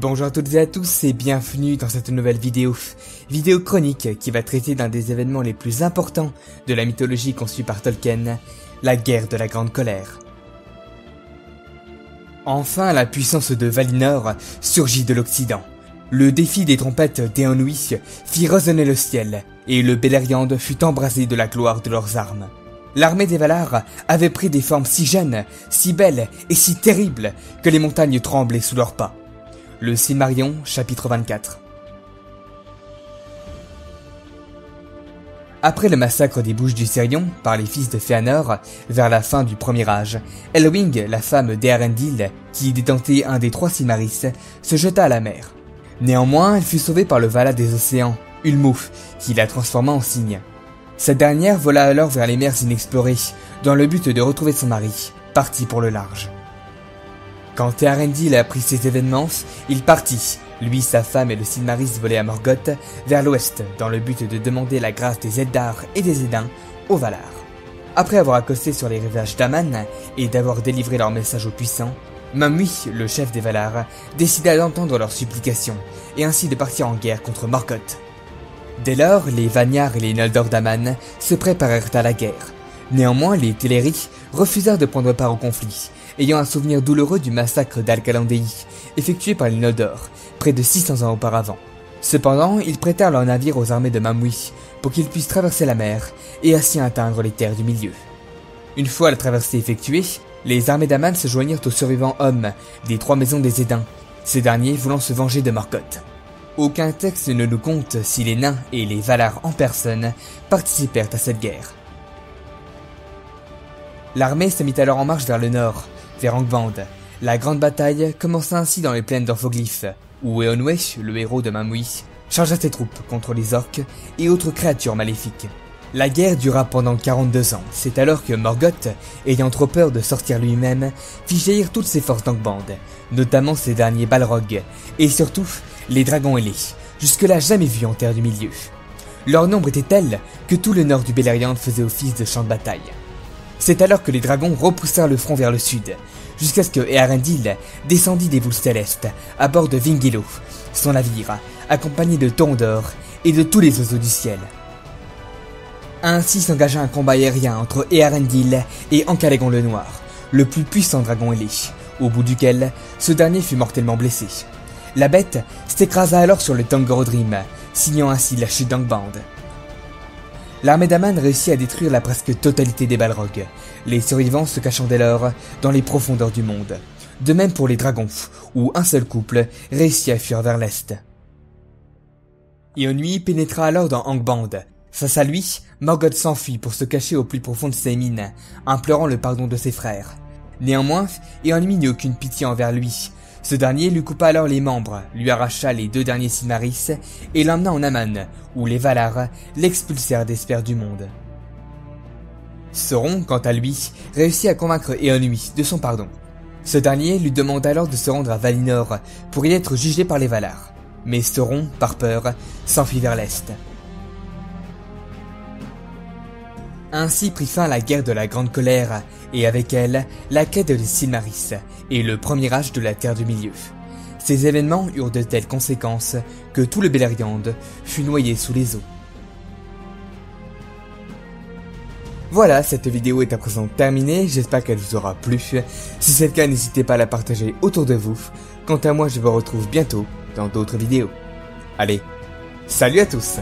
Bonjour à toutes et à tous et bienvenue dans cette nouvelle vidéo chronique qui va traiter d'un des événements les plus importants de la mythologie conçue par Tolkien, la guerre de la Grande Colère. Enfin, la puissance de Valinor surgit de l'Occident. Le défi des trompettes d'Éowyn fit résonner le ciel, et le Beleriand fut embrasé de la gloire de leurs armes. L'armée des Valar avait pris des formes si jeunes, si belles et si terribles que les montagnes tremblaient sous leurs pas. Le Silmarillion, chapitre 24. Après le massacre des Bouches du Sirion par les fils de Fëanor, vers la fin du Premier Âge, Elwing, la femme d'Eärendil, qui détentait un des 3 Silmarils, se jeta à la mer. Néanmoins, elle fut sauvée par le Vala des océans, Ulmo, qui la transforma en cygne. Cette dernière vola alors vers les mers inexplorées, dans le but de retrouver son mari, parti pour le large. Quand Eärendil apprit ces événements, il partit, lui, sa femme et le Silmarils volés à Morgoth, vers l'ouest, dans le but de demander la grâce des Eldar et des Édains aux Valar. Après avoir accosté sur les rivages d'Aman et d'avoir délivré leur message aux puissants, Manwë, le chef des Valar, décida d'entendre leurs supplications, et ainsi de partir en guerre contre Morgoth. Dès lors, les Vanyar et les Noldor d'Aman se préparèrent à la guerre. Néanmoins, les Teleri refusèrent de prendre part au conflit, ayant un souvenir douloureux du massacre d'Al-Calandei, effectué par les Noldor, près de 600 ans auparavant. Cependant, ils prêtèrent leurs navires aux armées de Manwë pour qu'ils puissent traverser la mer et ainsi atteindre les terres du milieu. Une fois la traversée effectuée, les armées d'Aman se joignirent aux survivants hommes des 3 maisons des Édains, ces derniers voulant se venger de Morgoth. Aucun texte ne nous compte si les nains et les Valar en personne participèrent à cette guerre. L'armée se mit alors en marche vers le nord, vers Angband. La grande bataille commença ainsi dans les plaines d'Orphoglyphe, où Eowyn, le héros de Manwë, chargea ses troupes contre les orques et autres créatures maléfiques. La guerre dura pendant 42 ans. C'est alors que Morgoth, ayant trop peur de sortir lui-même, fit jaillir toutes ses forces d'Angband, notamment ses derniers Balrogs, et surtout les dragons ailés, jusque-là jamais vus en terre du milieu. Leur nombre était tel que tout le nord du Beleriand faisait office de champ de bataille. C'est alors que les dragons repoussèrent le front vers le sud, jusqu'à ce que Eärendil descendit des boules célestes à bord de Vingilo, son navire, accompagné de Torondor et de tous les oiseaux du ciel. Ainsi s'engagea un combat aérien entre Eärendil et Ankalegon le Noir, le plus puissant dragon ailé, au bout duquel ce dernier fut mortellement blessé. La bête s'écrasa alors sur le Tangorodrim, signant ainsi la chute d'Angband. L'armée d'Aman réussit à détruire la presque totalité des Balrogs, les survivants se cachant dès lors dans les profondeurs du monde. De même pour les dragons, où un seul couple réussit à fuir vers l'est. Eowyn pénétra alors dans Angband. Face à lui, Morgoth s'enfuit pour se cacher au plus profond de ses mines, implorant le pardon de ses frères. Néanmoins, Eowyn n'eut aucune pitié envers lui. Ce dernier lui coupa alors les membres, lui arracha les 2 derniers Silmarils et l'emmena en Aman, où les Valar l'expulsèrent des sphères du monde. Sauron, quant à lui, réussit à convaincre Eowyn de son pardon. Ce dernier lui demanda alors de se rendre à Valinor pour y être jugé par les Valar. Mais Sauron, par peur, s'enfuit vers l'est. Ainsi prit fin la guerre de la Grande Colère, et avec elle, la quête des Silmarils, et le premier âge de la Terre du Milieu. Ces événements eurent de telles conséquences que tout le Beleriand fut noyé sous les eaux. Voilà, cette vidéo est à présent terminée, j'espère qu'elle vous aura plu. Si c'est le cas, n'hésitez pas à la partager autour de vous. Quant à moi, je vous retrouve bientôt dans d'autres vidéos. Allez, salut à tous!